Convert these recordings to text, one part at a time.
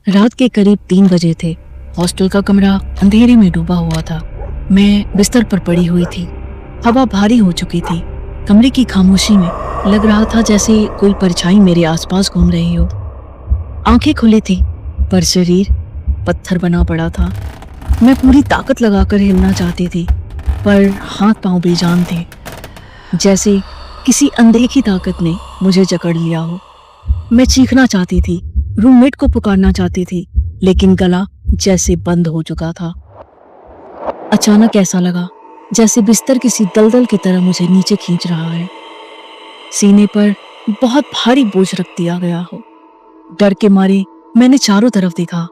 रात के करीब 3 बजे थे। हॉस्टल का कमरा अंधेरे में डूबा हुआ था। मैं बिस्तर पर पड़ी हुई थी। हवा भारी हो चुकी थी। कमरे की खामोशी में लग रहा था जैसे कोई परछाई मेरे आसपास घूम रही हो। आंखें खुली थी पर शरीर पत्थर बना पड़ा था। मैं पूरी ताकत लगाकर हिलना चाहती थी पर हाथ पांव बेजान थे, जैसे किसी अनदेखी ताकत ने मुझे जकड़ लिया हो। मैं चीखना चाहती थी, रूममेट को पुकारना चाहती थी, लेकिन गला जैसे बंद हो चुका था। अचानक ऐसा लगा जैसे बिस्तर किसी दलदल की तरह मुझे नीचे खींच रहा है। सीने पर बहुत भारी बोझ रख दिया गया हो। डर के मारे मैंने चारों तरफ देखा।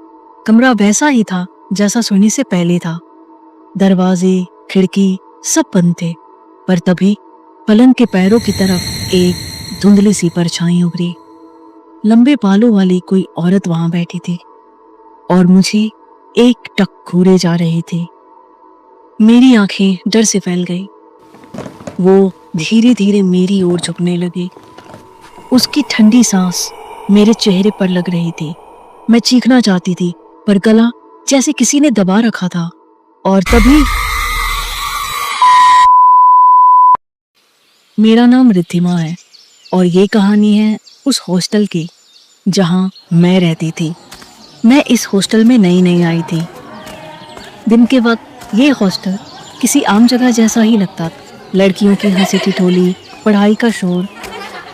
कमरा वैसा ही था जैसा सोने से पहले था। दरवाजे, खिड़की सब बंद थे, पर तभी पलंग के पैरों की तरफ एक धुंधली सी परछाई उभरी। लंबे बालों वाली कोई औरत वहां बैठी थी और मुझे एक टक घूरे जा रही थी। मेरी आंखें डर से फैल गई। वो धीरे धीरे मेरी ओर झुकने लगी। उसकी ठंडी सांस मेरे चेहरे पर लग रही थी। मैं चीखना चाहती थी पर गला जैसे किसी ने दबा रखा था। और तभी मेरा नाम रिद्धिमा है और ये कहानी है उस हॉस्टल की जहां मैं रहती थी। मैं इस हॉस्टल में नई नई आई थी। दिन के वक्त ये हॉस्टल किसी आम जगह जैसा ही लगता था। लड़कियों की हंसी ठिठोली, पढ़ाई का शोर,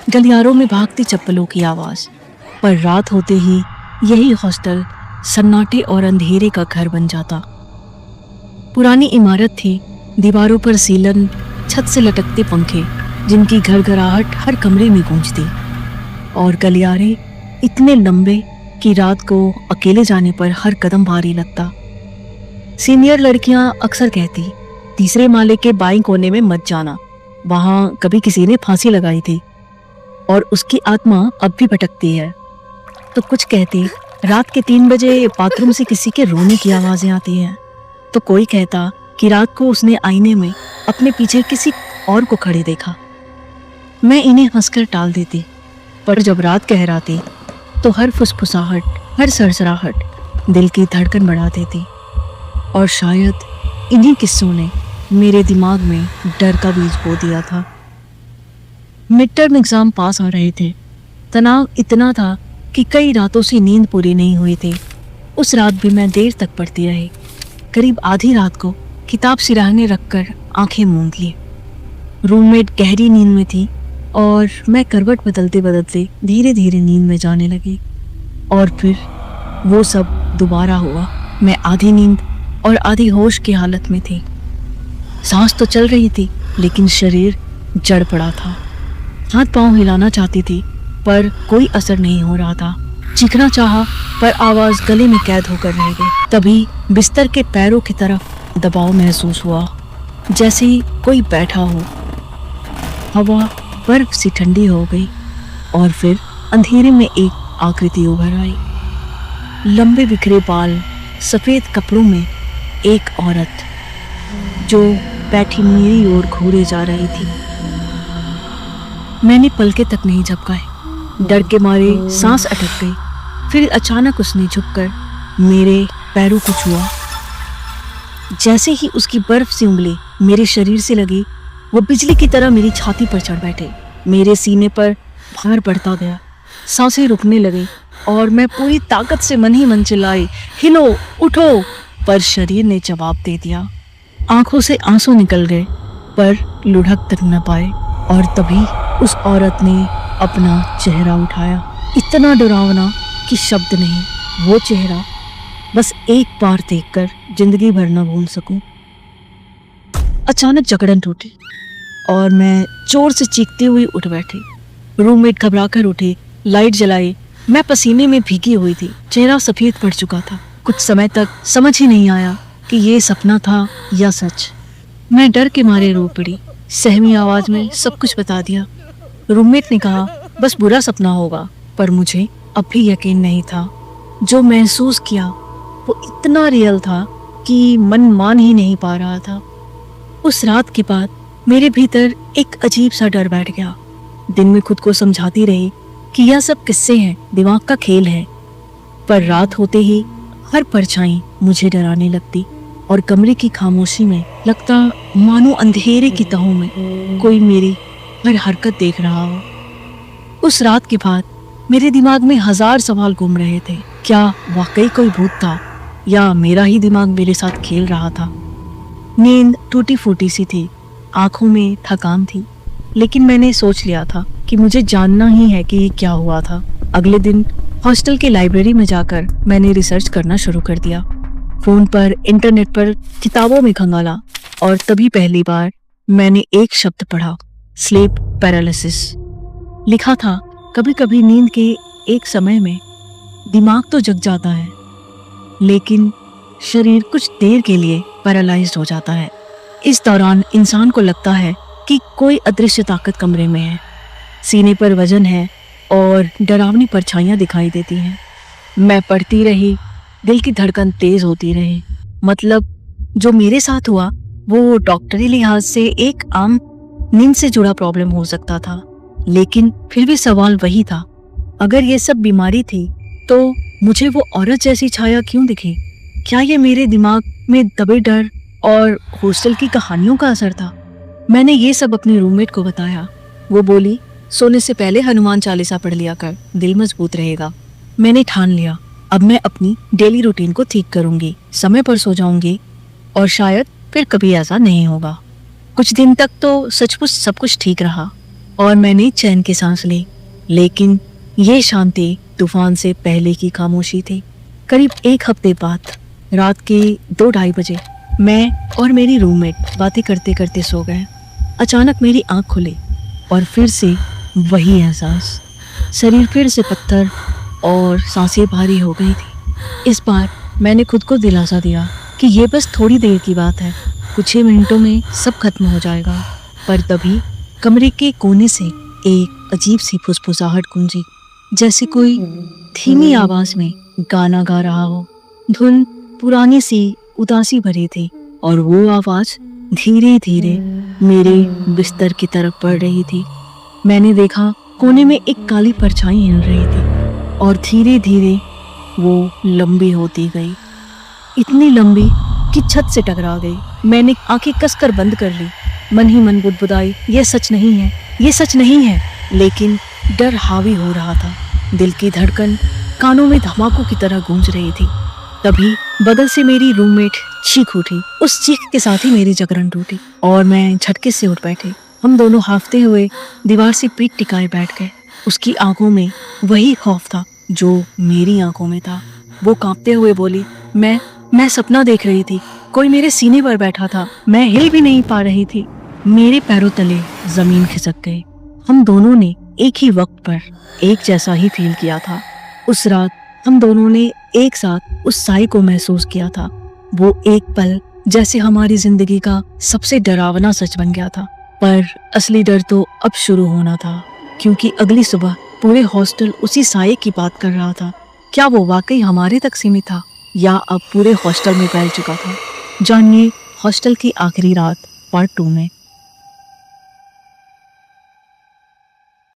गलियारों में भागती चप्पलों की आवाज़। पर रात होते ही यही हॉस्टल सन्नाटे और अंधेरे का घर बन जाता। पुरानी इमारत थी, दीवारों पर सीलन, छत से लटकते पंखे जिनकी घरघराहट हर कमरे में गूंजती, और गलियारे इतने लंबे कि रात को अकेले जाने पर हर कदम भारी लगता। सीनियर लड़कियां अक्सर कहती, तीसरे माले के बाईं कोने में मत जाना, वहां कभी किसी ने फांसी लगाई थी और उसकी आत्मा अब भी भटकती है। तो कुछ कहती, रात के 3 बजे बाथरूम से किसी के रोने की आवाजें आती हैं। तो कोई कहता कि रात को उसने आईने में अपने पीछे किसी और को खड़े देखा। मैं इन्हें हंसकर टाल देती, पर जब रात गहराती तो हर फुसफुसाहट, हर सरसराहट दिल की धड़कन बढ़ा देती। और शायद इन्हीं किस्सों ने मेरे दिमाग में डर का बीज बो दिया था। मिड टर्म एग्जाम पास आ रहे थे। तनाव इतना था कि कई रातों से नींद पूरी नहीं हुई थी। उस रात भी मैं देर तक पढ़ती रही। करीब आधी रात को किताब सिरहाने रखकर आंखें मूंद ली। रूममेट गहरी नींद में थी और मैं करवट बदलते बदलते धीरे धीरे नींद में जाने लगी। और फिर वो सब दोबारा हुआ। मैं आधी नींद और आधी होश की हालत में थी। सांस तो चल रही थी लेकिन शरीर जड़ पड़ा था। हाथ पांव हिलाना चाहती थी पर कोई असर नहीं हो रहा था। चीखना चाहा पर आवाज गले में कैद होकर रह गई। तभी बिस्तर के पैरों की तरफ दबाव महसूस हुआ, जैसे कोई बैठा हो। हवा बर्फ सी ठंडी हो गई और फिर अंधेरे में एक आकृति उभर आई। लंबे बिखरे बाल, सफेद कपड़ों में एक औरत जो बैठी मेरी ओर घूरे जा रही थी। मैंने पलके तक नहीं झपकाए। डर के मारे सांस अटक गई। फिर अचानक उसने झुककर मेरे पैरों को छुआ। जैसे ही उसकी बर्फ सी उंगली मेरे शरीर से लगी, वो बिजली की तरह मेरी छाती पर चढ़ बैठे। मेरे सीने पर भार बढ़ता गया, सांसें रुकने लगी और मैं पूरी ताकत से मन ही मन चिल्लाई, हिलो, उठो। पर शरीर ने जवाब दे दिया। आंखों से आंसू निकल गए पर लुढ़क तक न पाए। और तभी उस औरत ने अपना चेहरा उठाया, इतना डरावना कि शब्द नहीं। वो चेहरा बस एक बार देखकर जिंदगी भर न भूल सकूं। अचानक जकड़न टूटी और मैं जोर से चीखती हुई उठ बैठी। रूममेट घबराकर उठी, लाइट जलाई। मैं पसीने में भीगी हुई थी, चेहरा सफेद पड़ चुका था। कुछ समय तक समझ ही नहीं आया कि ये सपना था या सच। मैं डर के मारे रो पड़ी। सहमी आवाज में सब कुछ बता दिया। रूममेट ने कहा, बस बुरा सपना होगा, पर मुझे अब भी यकीन नहीं था। जो महसूस किया वो इतना रियल था कि मन मान ही नहीं पा रहा था। उस रात के बाद मेरे भीतर एक अजीब सा डर बैठ गया। दिन में खुद को समझाती रही कि यह सब किस्से हैं, दिमाग का खेल है। पर रात होते ही हर परछाई मुझे डराने लगती और कमरे की खामोशी में लगता मानो अंधेरे की तहों में कोई मेरी हर हरकत देख रहा हो। उस रात के बाद मेरे दिमाग में हजार सवाल घूम रहे थे। क्या वाकई कोई भूत था या मेरा ही दिमाग मेरे साथ खेल रहा था? नींद टूटी फूटी सी थी, आंखों में थकान थी, लेकिन मैंने सोच लिया था कि मुझे जानना ही है कि ये क्या हुआ था। अगले दिन हॉस्टल के लाइब्रेरी में जाकर मैंने रिसर्च करना शुरू कर दिया। फोन पर, इंटरनेट पर, किताबों में खंगाला और तभी पहली बार मैंने एक शब्द पढ़ा, स्लीप पैरालिसिस। लिखा था कभी कभी नींद के एक समय में दिमाग तो जग जाता है, लेकिन शरीर कुछ देर के लिए पैरालाइज्ड हो जाता है। इस दौरान इंसान को लगता है कि कोई अदृश्य ताकत कमरे में है, सीने पर वजन है और डरावनी परछाइयां दिखाई देती हैं। मैं पढ़ती रही, दिल की धड़कन तेज होती रही। मतलब जो मेरे साथ हुआ वो डॉक्टरी लिहाज से एक आम नींद से जुड़ा प्रॉब्लम हो सकता था, लेकिन फिर भी सवाल वही था, अगर ये सब बीमारी थी तो मुझे वो औरत जैसी छाया क्यों दिखी? क्या ये मेरे दिमाग में दबे डर और हॉस्टल की कहानियों का असर था? मैंने ये सब अपनी रूममेट को बताया। वो बोली, सोने से पहले हनुमान चालीसा पढ़ लिया कर, दिल मजबूत रहेगा। मैंने ठान लिया, अब मैं अपनी डेली रूटीन को ठीक करूंगी, समय पर सो जाऊंगी और शायद फिर कभी ऐसा नहीं होगा। कुछ दिन तक तो सचमुच सब कुछ ठीक रहा और मैंने चैन की सांस ली, लेकिन ये शांति तूफान से पहले की खामोशी थी। करीब एक हफ्ते बाद रात के 2-2:30 बजे मैं और मेरी रूममेट बातें करते करते सो गए। अचानक मेरी आंख खुली और फिर से वही एहसास, शरीर फिर से पत्थर और सांसें भारी हो गई थी। इस बार मैंने खुद को दिलासा दिया कि ये बस थोड़ी देर की बात है, कुछ ही मिनटों में सब खत्म हो जाएगा। पर तभी कमरे के कोने से एक अजीब सी फुसफुसाहट गूंजी, जैसे कोई धीमी आवाज में गाना गा रहा हो। धुन पुरानी सी उदासी भरी थी और वो आवाज धीरे धीरे मेरे बिस्तर की तरफ बढ़ रही थी। मैंने देखा कोने में एक काली परछाई हिल रही थी और धीरे धीरे वो लंबी होती गई, इतनी लंबी कि छत से टकरा गई। मैंने आंखें कसकर बंद कर ली, मन ही मन बुदबुदाई, ये सच नहीं है, ये सच नहीं है। लेकिन डर हावी हो रहा था, दिल की धड़कन कानों में धमाकों की तरह गूंज रही थी। तभी बगल से मेरी रूममेट चीख उठी। उस चीख के साथ ही मेरी जागरण टूटी और मैं झटके से उठ बैठी। हम दोनों हाफते हुए दीवार से पीठ टिकाए बैठ गए। उसकी आंखों में वही खौफ था जो मेरी आंखों में था। वो कांपते हुए बोली, मैं सपना देख रही थी, कोई मेरे सीने पर बैठा था, मैं हिल भी नहीं पा रही थी। मेरे पैरों तले जमीन खिसक गई। हम दोनों ने एक ही वक्त पर एक जैसा ही फील किया था। उस रात हम दोनों ने एक साथ उस साई को महसूस किया था। वो एक पल जैसे हमारी जिंदगी का सबसे डरावना सच बन गया था। पर असली डर तो अब शुरू होना था, क्योंकि अगली सुबह पूरे हॉस्टल उसी साये की बात कर रहा था। क्या वो वाकई हमारे तक सीमित था या अब पूरे हॉस्टल में फैल चुका था? जानिए हॉस्टल की आखिरी रात पार्ट 2 में।